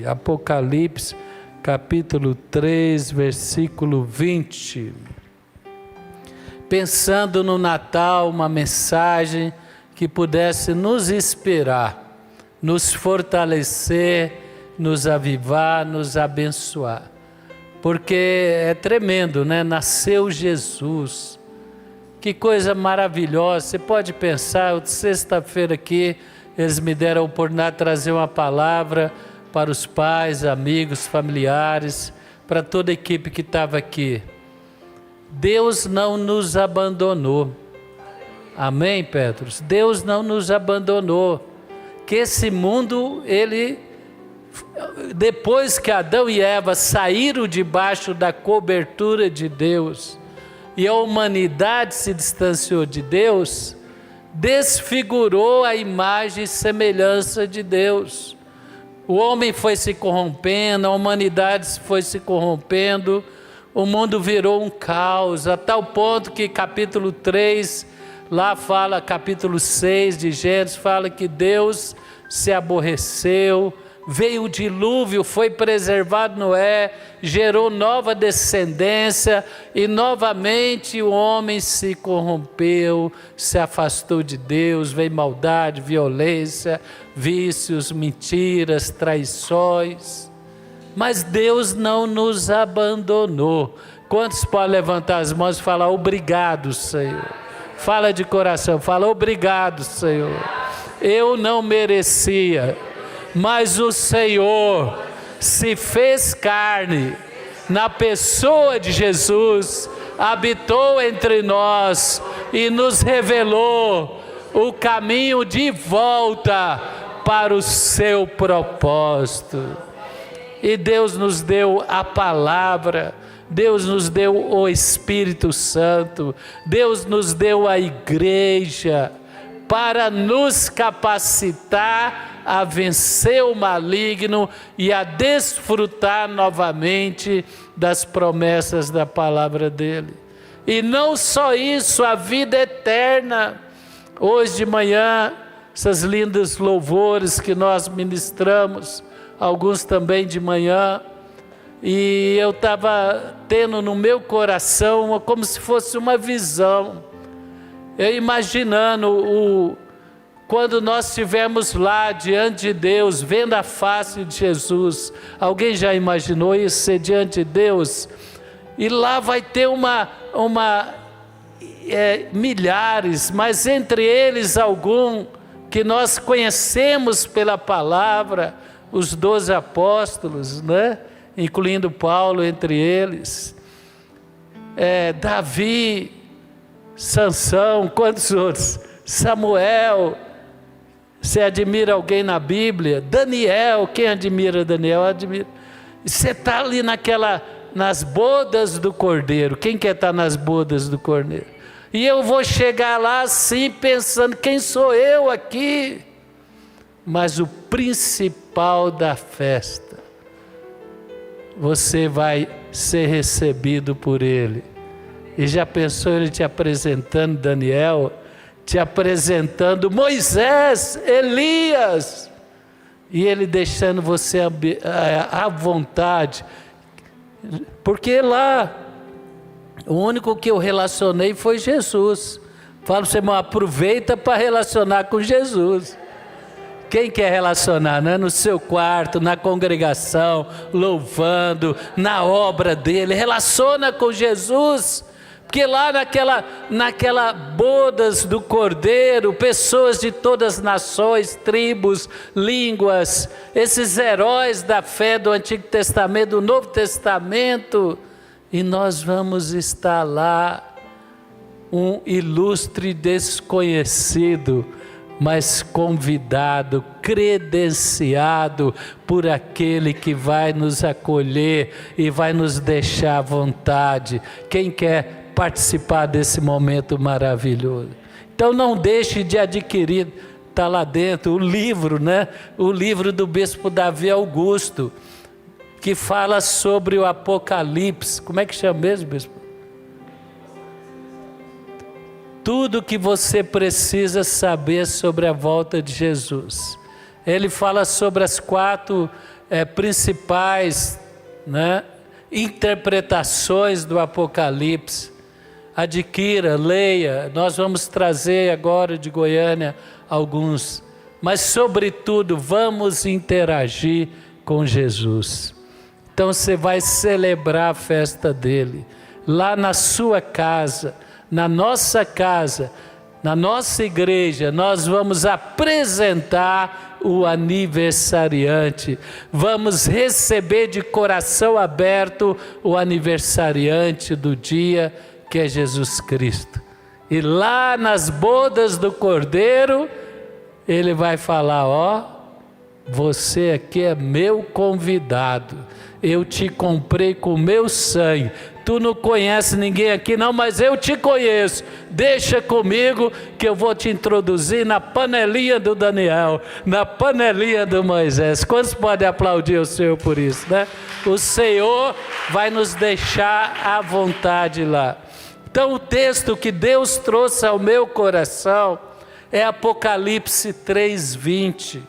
Apocalipse, capítulo 3, versículo 20. Pensando no Natal, uma mensagem que pudesse nos inspirar, nos fortalecer, nos avivar, nos abençoar. Porque é tremendo, né? Nasceu Jesus. Que coisa maravilhosa. Você pode pensar, sexta-feira aqui, eles me deram a oportunidade de trazer uma palavra para os pais, amigos, familiares, para toda a equipe que estava aqui. Deus não nos abandonou. Amém, Petros? Deus não nos abandonou. Que esse mundo, depois que Adão e Eva saíram debaixo da cobertura de Deus, e a humanidade se distanciou de Deus, desfigurou a imagem e semelhança de Deus. O homem foi se corrompendo, a humanidade foi se corrompendo, o mundo virou um caos, a tal ponto que capítulo 3, lá fala, capítulo 6 de Gênesis, fala que Deus se aborreceu, veio o dilúvio, foi preservado Noé, gerou nova descendência e novamente o homem se corrompeu, se afastou de Deus, veio maldade, violência, vícios, mentiras, traições. Mas Deus não nos abandonou. Quantos podem levantar as mãos e falar obrigado, Senhor? Fala de coração, fala obrigado, Senhor. Eu não merecia, mas o Senhor se fez carne, na pessoa de Jesus, habitou entre nós e nos revelou o caminho de volta para o seu propósito. E Deus nos deu a palavra, Deus nos deu o Espírito Santo, Deus nos deu a igreja, para nos capacitar a vencer o maligno e a desfrutar novamente das promessas da palavra dele. E não só isso, a vida eterna. Hoje de manhã, essas lindas louvores que nós ministramos, alguns também de manhã, e eu estava tendo no meu coração como se fosse uma visão. Eu imaginando quando nós estivermos lá diante de Deus, vendo a face de Jesus. Alguém já imaginou isso, ser diante de Deus? E lá vai ter milhares, mas entre eles algum que nós conhecemos pela palavra, os 12 apóstolos, né? Incluindo Paulo entre eles, Davi, Sansão, quantos outros? Samuel. Você admira alguém na Bíblia? Daniel, quem admira Daniel? Admira. Você está ali nas bodas do Cordeiro. Quem quer estar nas bodas do Cordeiro? E eu vou chegar lá assim pensando, quem sou eu aqui? Mas o principal da festa, você vai ser recebido por Ele. E já pensou ele te apresentando Daniel, te apresentando Moisés, Elias, e ele deixando você à vontade, porque lá, o único que eu relacionei foi Jesus. Falo para você, irmão, aproveita para relacionar com Jesus. Quem quer relacionar, né? No seu quarto, na congregação, louvando, na obra dele, relaciona com Jesus. Porque lá naquela bodas do Cordeiro, pessoas de todas as nações, tribos, línguas, esses heróis da fé do Antigo Testamento, do Novo Testamento, e nós vamos estar lá, um ilustre desconhecido, mas convidado, credenciado por aquele que vai nos acolher e vai nos deixar à vontade. Quem quer participar desse momento maravilhoso? Então não deixe de adquirir, está lá dentro, o livro, né? O livro do Bispo Davi Augusto, que fala sobre o Apocalipse. Como é que chama mesmo, Bispo? Tudo que você precisa saber sobre a volta de Jesus. Ele fala sobre as 4 principais, né, interpretações do Apocalipse. Adquira, leia. Nós vamos trazer agora de Goiânia alguns. Mas, sobretudo, vamos interagir com Jesus. Então você vai celebrar a festa dele, lá na sua casa, na nossa casa, na nossa igreja. Nós vamos apresentar o aniversariante, vamos receber de coração aberto o aniversariante do dia, que é Jesus Cristo. E lá nas bodas do Cordeiro, ele vai falar: ó, você aqui é meu convidado, eu te comprei com meu sangue. Tu não conhece ninguém aqui não, mas eu te conheço. Deixa comigo que eu vou te introduzir na panelinha do Daniel, na panelinha do Moisés. Quantos podem aplaudir o Senhor por isso, né? O Senhor vai nos deixar à vontade lá. Então o texto que Deus trouxe ao meu coração é Apocalipse 3:20.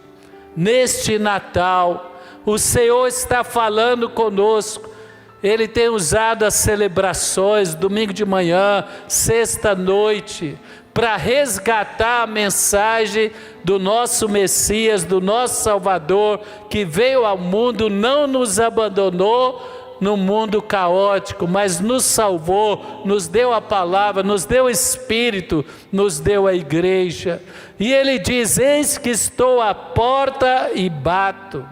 Neste Natal, o Senhor está falando conosco. Ele tem usado as celebrações, domingo de manhã, sexta noite, para resgatar a mensagem do nosso Messias, do nosso Salvador, que veio ao mundo, não nos abandonou no mundo caótico, mas nos salvou, nos deu a palavra, nos deu o Espírito, nos deu a igreja. E ele diz: eis que estou à porta e bato.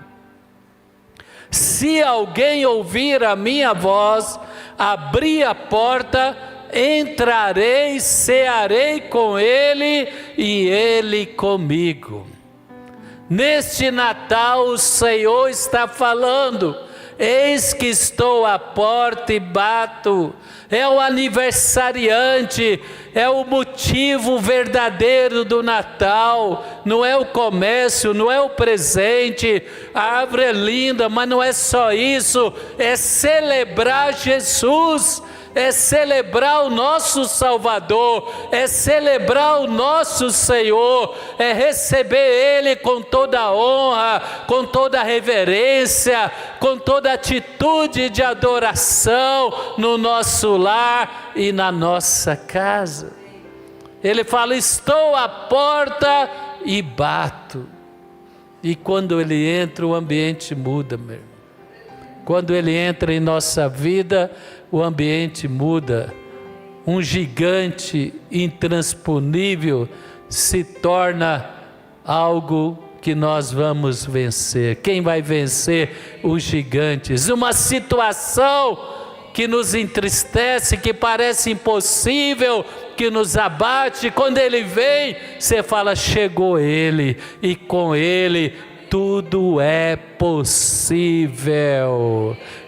Se alguém ouvir a minha voz, abrir a porta, entrarei, cearei com ele e ele comigo. Neste Natal o Senhor está falando: eis que estou à porta e bato. É o aniversariante, é o motivo verdadeiro do Natal. Não é o comércio, não é o presente. A árvore é linda, mas não é só isso. É celebrar Jesus, é celebrar o nosso Salvador, é celebrar o nosso Senhor, é receber Ele com toda a honra, com toda a reverência, com toda a atitude de adoração no nosso lar e na nossa casa. Ele fala: estou à porta e bato. E quando Ele entra, o ambiente muda, meu irmão. Quando Ele entra em nossa vida, o ambiente muda. Um gigante intransponível se torna algo que nós vamos vencer. Quem vai vencer? Os gigantes. Uma situação que nos entristece, que parece impossível, que nos abate, quando Ele vem, você fala: chegou Ele, e com Ele tudo é possível.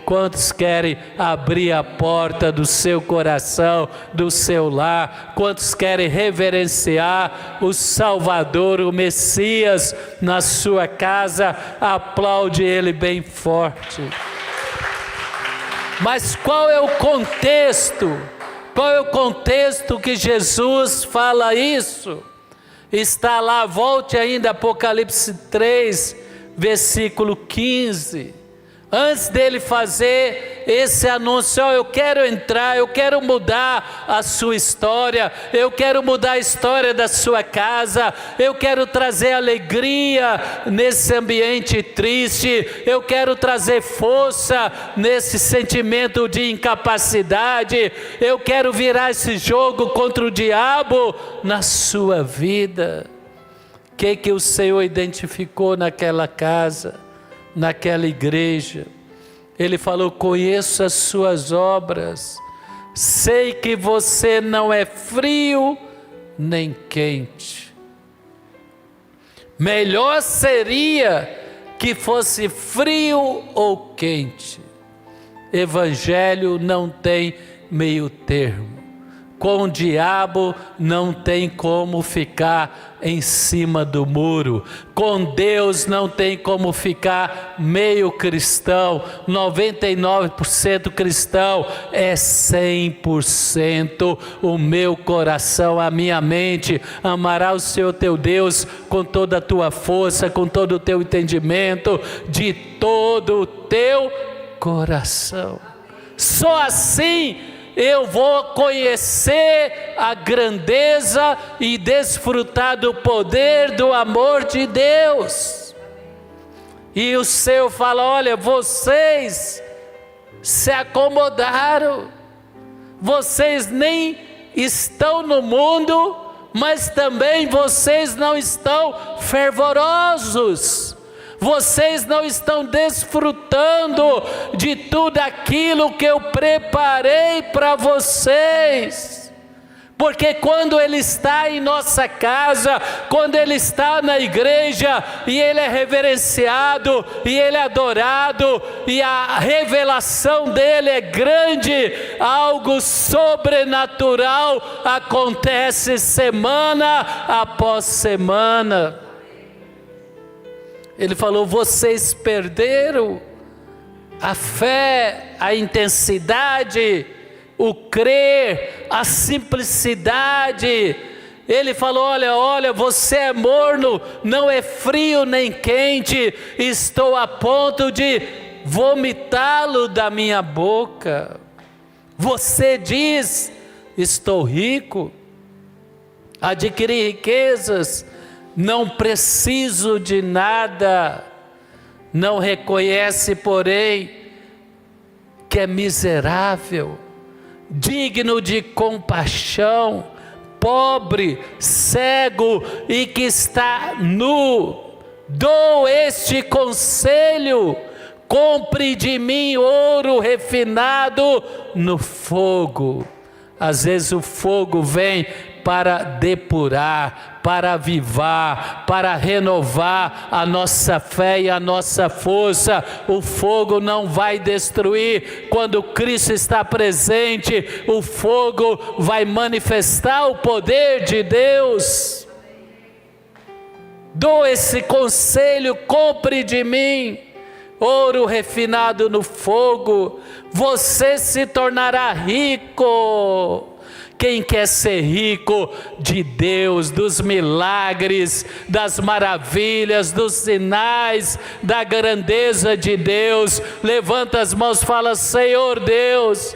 Quantos querem abrir a porta do seu coração, do seu lar? Quantos querem reverenciar o Salvador, o Messias na sua casa? Aplaude Ele bem forte. Mas qual é o contexto? Qual é o contexto que Jesus fala isso? Está lá, volte ainda, Apocalipse 3, versículo 15. Antes dele fazer esse anúncio: eu quero entrar, eu quero mudar a sua história, eu quero mudar a história da sua casa, eu quero trazer alegria nesse ambiente triste, eu quero trazer força nesse sentimento de incapacidade, eu quero virar esse jogo contra o diabo na sua vida. O que o Senhor identificou naquela casa, naquela igreja? Ele falou: conheço as suas obras, sei que você não é frio nem quente. Melhor seria que fosse frio ou quente. Evangelho não tem meio termo. Com o diabo não tem como ficar em cima do muro. Com Deus não tem como ficar meio cristão. 99% cristão é 100%. O meu coração, a minha mente amará o Senhor teu Deus com toda a tua força, com todo o teu entendimento, de todo o teu coração. Só assim eu vou conhecer a grandeza e desfrutar do poder do amor de Deus. E o Senhor fala: olha, vocês se acomodaram, vocês nem estão no mundo, mas também vocês não estão fervorosos. Vocês não estão desfrutando de tudo aquilo que eu preparei para vocês. Porque quando Ele está em nossa casa, quando Ele está na igreja, e Ele é reverenciado, e Ele é adorado, e a revelação dEle é grande, algo sobrenatural acontece semana após semana. Ele falou: vocês perderam a fé, a intensidade, o crer, a simplicidade. Ele falou: olha, você é morno, não é frio nem quente, estou a ponto de vomitá-lo da minha boca. Você diz: estou rico, adquiri riquezas, não preciso de nada. Não reconhece, porém, que é miserável, digno de compaixão, pobre, cego e que está nu. Dou este conselho: compre de mim ouro refinado no fogo. Às vezes o fogo vem para depurar, para avivar, para renovar a nossa fé e a nossa força. O fogo não vai destruir. Quando Cristo está presente, o fogo vai manifestar o poder de Deus. Dou esse conselho: compre de mim ouro refinado no fogo, você se tornará rico. Quem quer ser rico de Deus, dos milagres, das maravilhas, dos sinais, da grandeza de Deus, levanta as mãos e fala: Senhor Deus,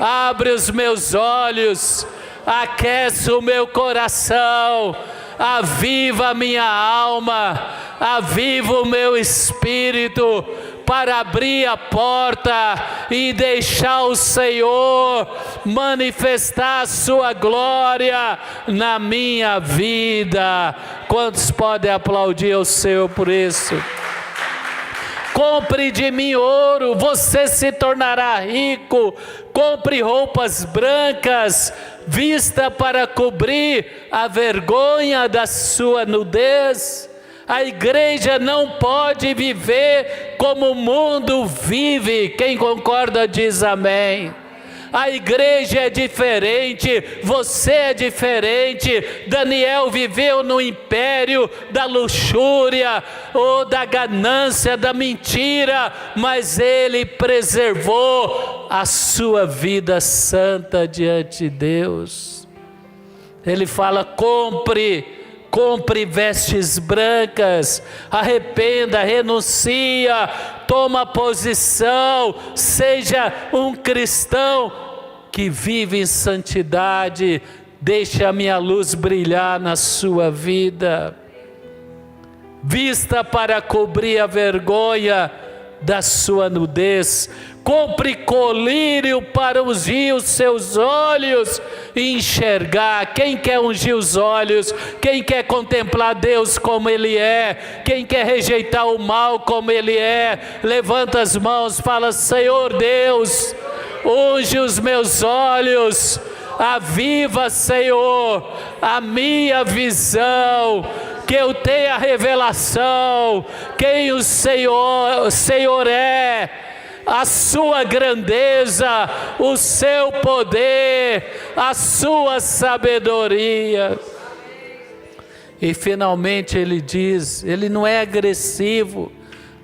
abre os meus olhos, aquece o meu coração, aviva a minha alma, aviva o meu espírito, para abrir a porta e deixar o Senhor manifestar a sua glória na minha vida. Quantos podem aplaudir ao Senhor por isso? Compre de mim ouro, você se tornará rico. Compre roupas brancas, vista para cobrir a vergonha da sua nudez. A igreja não pode viver como o mundo vive. Quem concorda diz amém. A igreja é diferente, você é diferente. Daniel viveu no império da luxúria, ou da ganância, da mentira, mas ele preservou a sua vida santa diante de Deus. Ele fala: compre vestes brancas, arrependa, renuncia, toma posição, seja um cristão que vive em santidade, deixe a minha luz brilhar na sua vida. Vista para cobrir a vergonha da sua nudez. Compre colírio para ungir os seus olhos e enxergar. Quem quer ungir os olhos? Quem quer contemplar Deus como Ele é? Quem quer rejeitar o mal como Ele é? Levanta as mãos, fala: Senhor Deus, unge os meus olhos, aviva, Senhor, a minha visão, que eu tenha revelação, quem o Senhor é. a sua grandeza, o seu poder, a sua sabedoria. E finalmente ele diz, ele não é agressivo,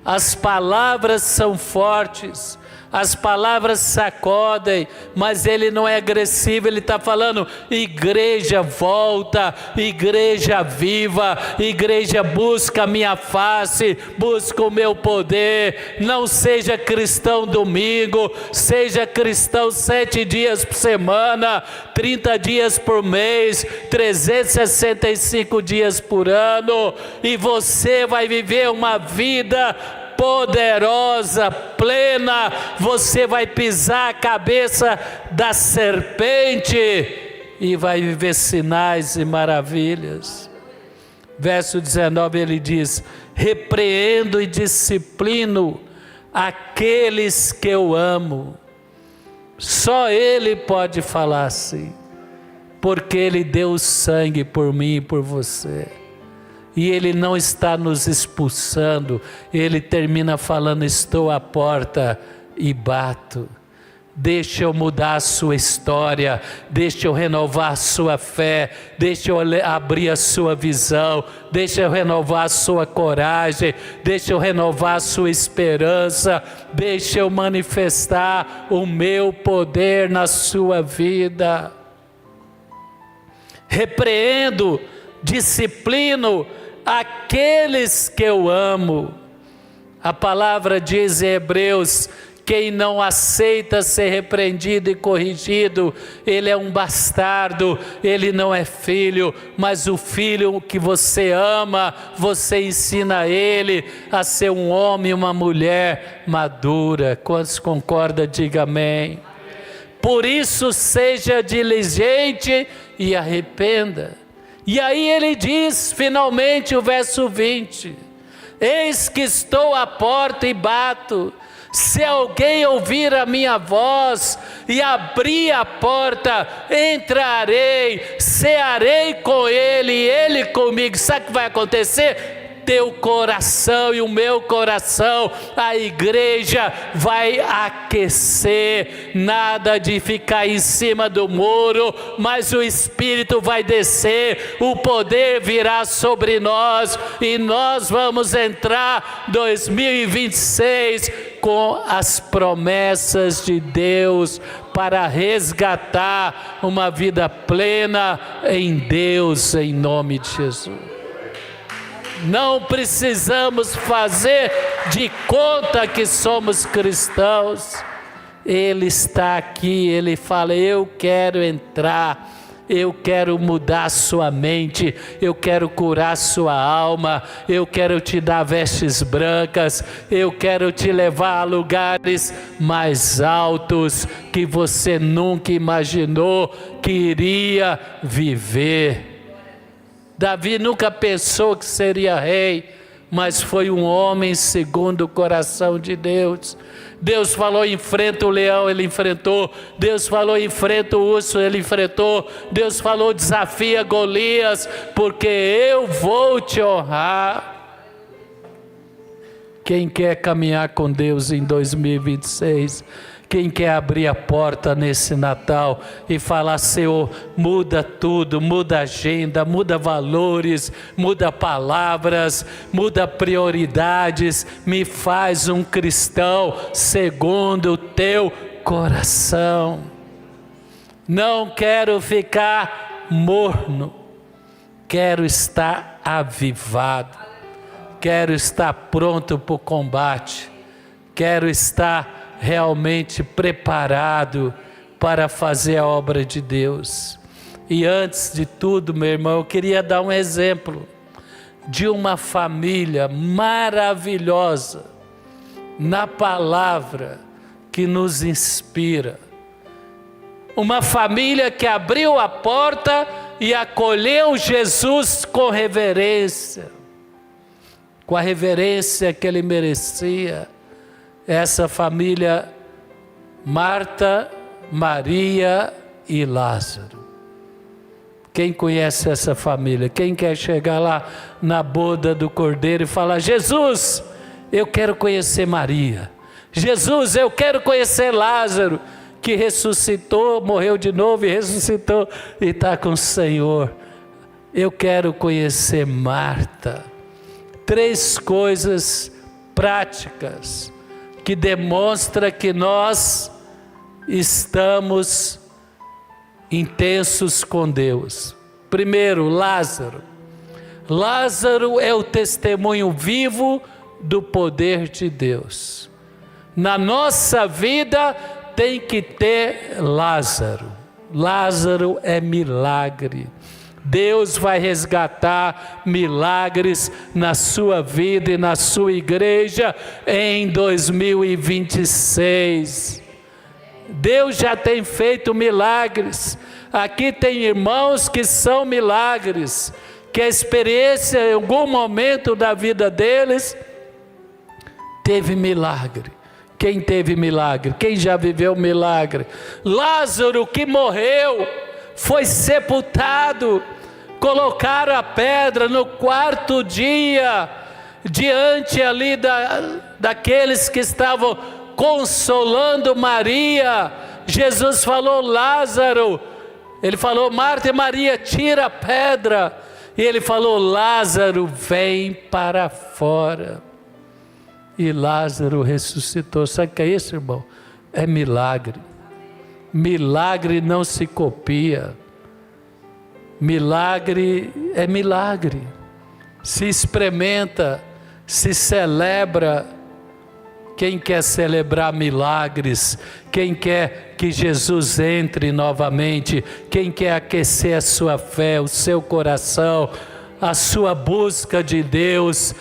as palavras são fortes, as palavras sacodem, mas ele não é agressivo, ele está falando: igreja volta, igreja viva, igreja busca a minha face, busca o meu poder. Não seja cristão domingo, seja cristão 7 dias por semana, 30 dias por mês, 365 dias por ano, e você vai viver uma vida poderosa, plena. Você vai pisar a cabeça da serpente e vai viver sinais e maravilhas. Verso 19 ele diz: repreendo e disciplino aqueles que eu amo. Só ele pode falar assim, porque ele deu o sangue por mim e por você. E ele não está nos expulsando, ele termina falando: estou à porta e bato. Deixa eu mudar a sua história, deixa eu renovar a sua fé, deixa eu abrir a sua visão, deixa eu renovar a sua coragem, deixa eu renovar a sua esperança, deixa eu manifestar o meu poder na sua vida. Repreendo, disciplino aqueles que eu amo. A palavra diz em Hebreus: quem não aceita ser repreendido e corrigido, ele é um bastardo, ele não é filho. Mas o filho que você ama, você ensina ele a ser um homem e uma mulher madura. Quantos concordam, diga amém. Por isso seja diligente e arrependa. E aí ele diz finalmente o verso 20: eis que estou à porta e bato, se alguém ouvir a minha voz e abrir a porta, entrarei, cearei com ele e ele comigo. Sabe o que vai acontecer? Teu coração e o meu coração, a igreja vai aquecer. Nada de ficar em cima do muro, mas o Espírito vai descer, o poder virá sobre nós, e nós vamos entrar 2026 com as promessas de Deus para resgatar uma vida plena em Deus, em nome de Jesus. Não precisamos fazer de conta que somos cristãos. Ele está aqui, ele fala: eu quero entrar, eu quero mudar a sua mente, eu quero curar a sua alma, eu quero te dar vestes brancas, eu quero te levar a lugares mais altos que você nunca imaginou que iria viver. Davi nunca pensou que seria rei, mas foi um homem segundo o coração de Deus. Deus falou: enfrenta o leão, ele enfrentou. Deus falou: enfrenta o urso, ele enfrentou. Deus falou: desafia Golias, porque eu vou te honrar. Quem quer caminhar com Deus em 2026? Quem quer abrir a porta nesse Natal e falar: Senhor, muda tudo, muda agenda, muda valores, muda palavras, muda prioridades, me faz um cristão segundo o teu coração. Não quero ficar morno, quero estar avivado, quero estar pronto para o combate, quero estar realmente preparado para fazer a obra de Deus. E antes de tudo, meu irmão, eu queria dar um exemplo de uma família maravilhosa na palavra que nos inspira. Uma família que abriu a porta e acolheu Jesus com reverência, com a reverência que ele merecia. Essa família, Marta, Maria e Lázaro. Quem conhece essa família? Quem quer chegar lá na boda do Cordeiro e falar: Jesus, eu quero conhecer Maria. Jesus, eu quero conhecer Lázaro, que ressuscitou, morreu de novo e ressuscitou e está com o Senhor. Eu quero conhecer Marta. 3 coisas práticas que demonstram que nós estamos intensos com Deus. Primeiro, Lázaro. Lázaro é o testemunho vivo do poder de Deus. Na nossa vida tem que ter Lázaro. Lázaro é milagre. Deus vai resgatar milagres na sua vida e na sua igreja em 2026. Deus já tem feito milagres. Aqui tem irmãos que são milagres, que a experiência em algum momento da vida deles teve milagre. Quem teve milagre? Quem já viveu milagre? Lázaro, que morreu, foi sepultado, colocaram a pedra no 4º dia, diante ali daqueles que estavam consolando Maria. Jesus falou: Lázaro, ele falou: Marta e Maria, tira a pedra. E ele falou: Lázaro, vem para fora. E Lázaro ressuscitou. Sabe o que é isso, irmão? É milagre. Milagre não se copia. Milagre é milagre. Se experimenta, se celebra. Quem quer celebrar milagres, quem quer que Jesus entre novamente, quem quer aquecer a sua fé, o seu coração, a sua busca de Deus,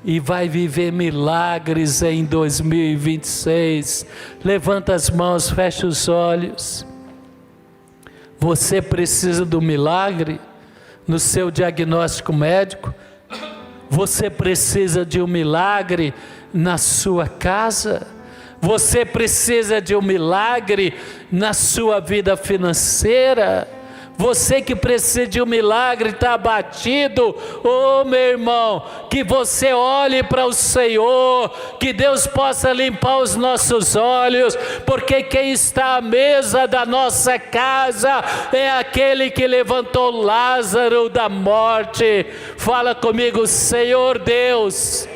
e vai viver milagres em 2026. Levanta as mãos, fecha os olhos. Você precisa do milagre no seu diagnóstico médico? Você precisa de um milagre na sua casa? Você precisa de um milagre na sua vida financeira? Você que precisa de um milagre, está abatido, oh meu irmão, que você olhe para o Senhor, que Deus possa limpar os nossos olhos, porque quem está à mesa da nossa casa é aquele que levantou Lázaro da morte. Fala comigo: Senhor Deus,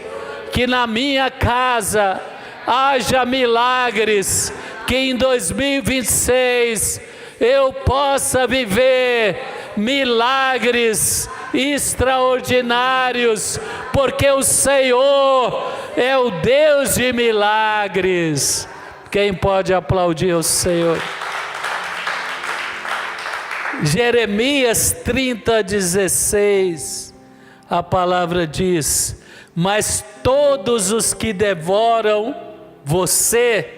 que na minha casa haja milagres, que em 2026 eu possa viver milagres extraordinários, porque o Senhor é o Deus de milagres. Quem pode aplaudir o Senhor? Jeremias 30:16, a palavra diz: mas todos os que devoram você,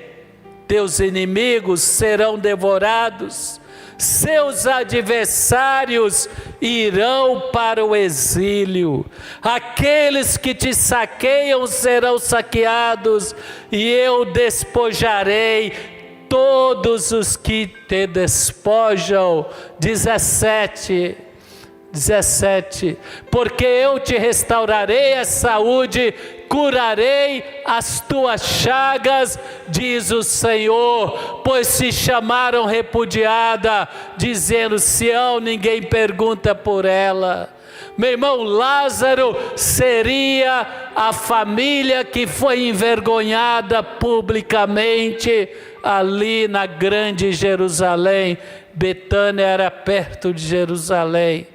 teus inimigos, serão devorados, seus adversários irão para o exílio, aqueles que te saqueiam serão saqueados, e eu despojarei todos os que te despojam. 17, porque eu te restaurarei a saúde, curarei as tuas chagas, diz o Senhor, pois se chamaram repudiada, dizendo: Sião, ninguém pergunta por ela. Meu irmão, Lázaro seria a família que foi envergonhada publicamente ali na grande Jerusalém. Betânia era perto de Jerusalém,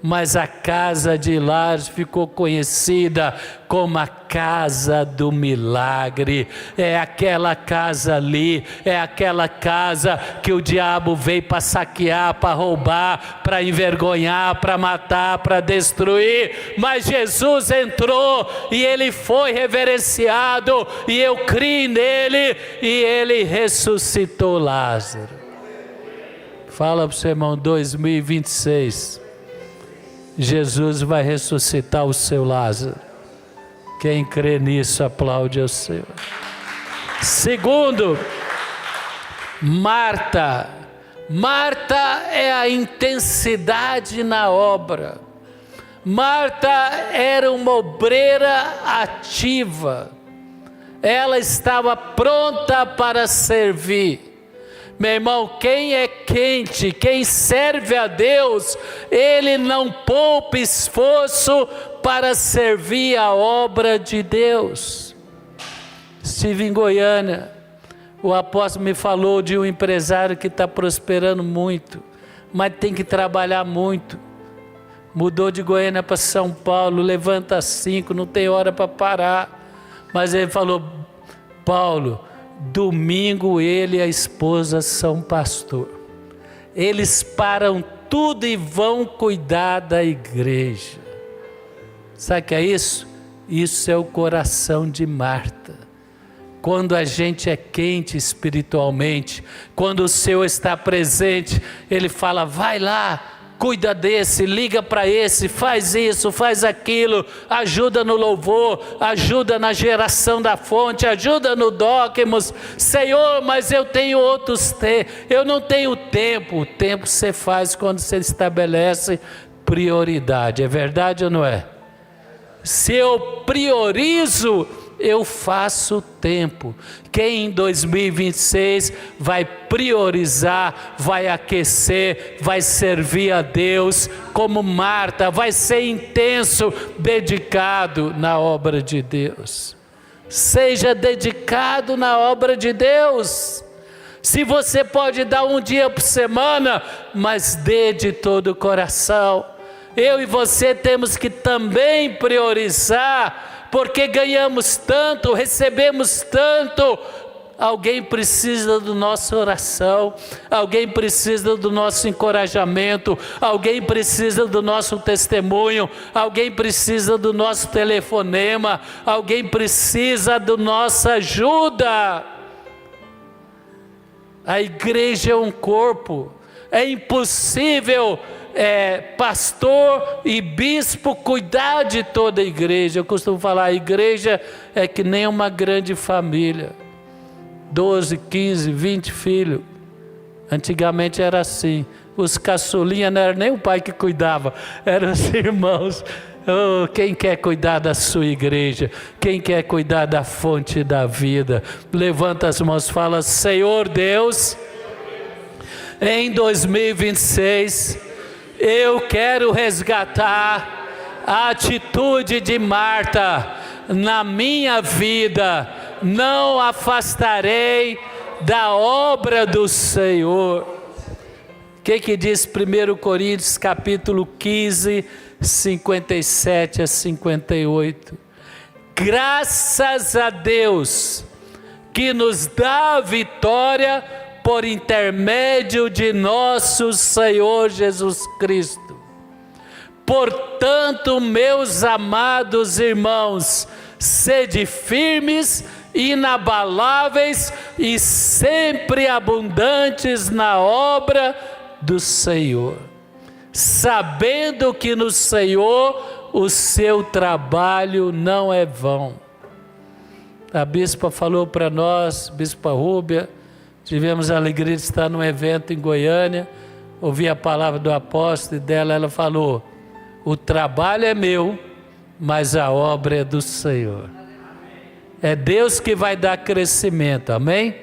mas a casa de Lázaro ficou conhecida como a casa do milagre. É aquela casa ali, é aquela casa que o diabo veio para saquear, para roubar, para envergonhar, para matar, para destruir. Mas Jesus entrou e ele foi reverenciado, e eu criei nele, e ele ressuscitou Lázaro. Fala para o seu irmão: 2026. Jesus vai ressuscitar o seu Lázaro. Quem crê nisso, aplaude ao Senhor. Segundo, Marta. Marta é a intensidade na obra. Marta era uma obreira ativa. ela estava pronta para servir. Meu irmão, quem é quente, quem serve a Deus, ele não poupa esforço para servir a obra de Deus. Estive em Goiânia, o apóstolo me falou de um empresário que está prosperando muito, mas tem que trabalhar muito. Mudou de Goiânia para São Paulo, levanta às 5, não tem hora para parar. Mas ele falou: Paulo, domingo ele e a esposa são pastor. Eles param tudo e vão cuidar da igreja. Sabe o que é isso? Isso é o coração de Marta. Quando a gente é quente espiritualmente, quando o Senhor está presente, Ele fala: vai lá, cuida desse, liga para esse, faz isso, faz aquilo, ajuda no louvor, ajuda na geração da fonte, ajuda no Docmos. Senhor, mas eu tenho eu não tenho tempo. O tempo você faz quando você estabelece prioridade, é verdade ou não é? Se eu priorizo, eu faço tempo. Quem em 2026 vai priorizar, vai aquecer, vai servir a Deus como Marta, vai ser intenso, dedicado na obra de Deus. Seja dedicado na obra de Deus. Se você pode dar um dia por semana, mas dê de todo o coração. Eu e você temos que também priorizar, porque ganhamos tanto, recebemos tanto. Alguém precisa da nossa oração, alguém precisa do nosso encorajamento, alguém precisa do nosso testemunho, alguém precisa do nosso telefonema, alguém precisa da nossa ajuda. A igreja é um corpo, é impossível pastor e bispo cuidar de toda a igreja. Eu costumo falar, a igreja é que nem uma grande família, 12, 15, 20 filhos. Antigamente era assim, os caçulinhas não era nem o pai que cuidava, eram os irmãos. Oh, quem quer cuidar da sua igreja? Quem quer cuidar da fonte da vida? Levanta as mãos, fala: Senhor Deus, em 2026 eu quero resgatar a atitude de Marta na minha vida. Não afastarei da obra do Senhor. O que diz 1 Coríntios capítulo 15, 57 a 58? Graças a Deus que nos dá a vitória por intermédio de nosso Senhor Jesus Cristo. Portanto, meus amados irmãos, sede firmes, inabaláveis e sempre abundantes na obra do Senhor, sabendo que no Senhor o seu trabalho não é vão. A bispa falou para nós, bispa Rúbia, tivemos a alegria de estar num evento em Goiânia, ouvi a palavra do apóstolo, e dela ela falou: o trabalho é meu, mas a obra é do Senhor. É Deus que vai dar crescimento, amém?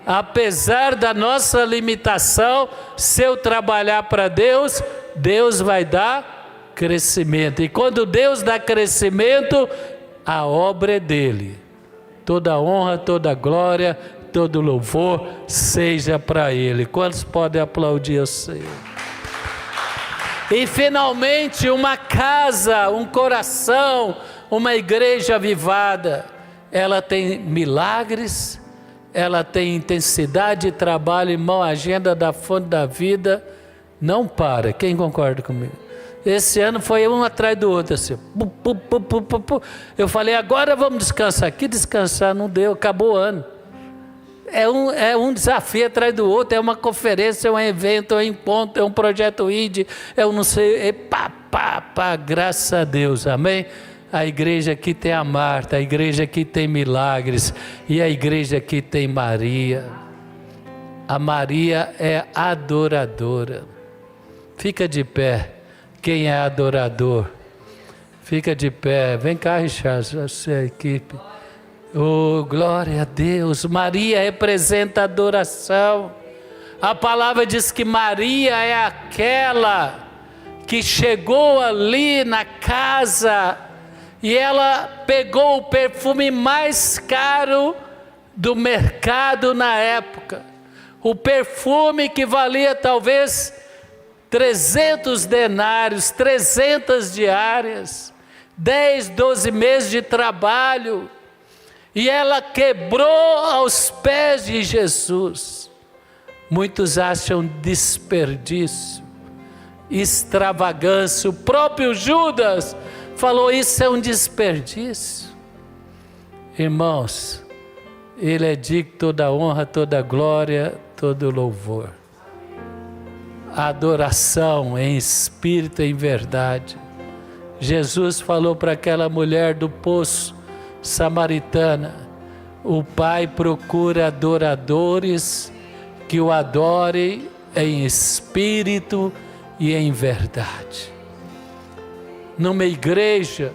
Apesar da nossa limitação, se eu trabalhar para Deus, Deus vai dar crescimento. E quando Deus dá crescimento, a obra é dele. Toda honra, toda glória, todo louvor seja para Ele. Quantos podem aplaudir ao Senhor? E finalmente uma casa, um coração, uma igreja avivada. Ela tem milagres, ela tem intensidade de trabalho, irmão, a agenda da fonte da vida não para. Quem concorda comigo? Esse ano foi um atrás do outro, assim. Eu falei, agora vamos descansar. Que descansar? Não deu, acabou o ano. É um desafio atrás do outro, é uma conferência, é um evento, é um encontro, é um projeto ID, é um não sei, graças a Deus, amém? A igreja aqui tem a Marta, a igreja aqui tem milagres, e a igreja aqui tem Maria. A Maria é adoradora. Fica de pé, quem é adorador? Fica de pé, vem cá, Richard, você é a equipe. Oh, glória a Deus. Maria representa a adoração. A palavra diz que Maria é aquela que chegou ali na casa e ela pegou o perfume mais caro do mercado na época. O perfume que valia talvez 300 denários, 300 diárias, 10, 12 meses de trabalho. E ela quebrou aos pés de Jesus. Muitos acham desperdício, extravagância. O próprio Judas falou: isso é um desperdício. Irmãos, Ele é digno de toda honra, toda glória, todo louvor. A adoração em espírito e em verdade. Jesus falou para aquela mulher do poço samaritana: o Pai procura adoradores que o adorem em espírito e em verdade. Numa igreja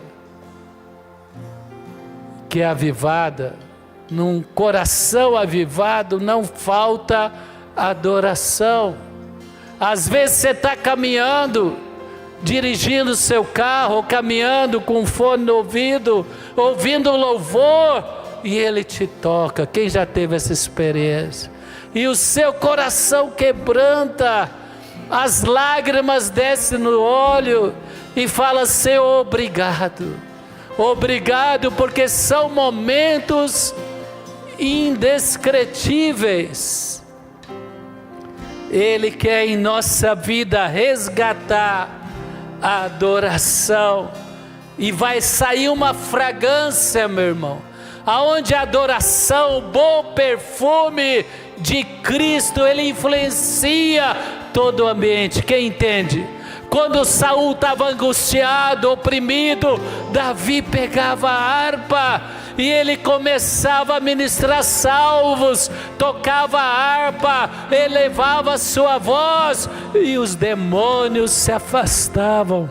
que é avivada, num coração avivado, não falta adoração. Às vezes você está caminhando, dirigindo o seu carro, ou caminhando com fone no ouvido, ouvindo louvor, e Ele te toca. Quem já teve essa experiência? E o seu coração quebranta, as lágrimas descem no olho, e fala: Senhor, obrigado. Obrigado, porque são momentos indescritíveis. Ele quer em nossa vida resgatar a adoração, e vai sair uma fragrância, meu irmão, aonde a adoração, o bom perfume de Cristo, ele influencia todo o ambiente. Quem entende? Quando Saul estava angustiado, oprimido, Davi pegava a harpa e ele começava a ministrar salmos, tocava a harpa, elevava a sua voz, e os demônios se afastavam.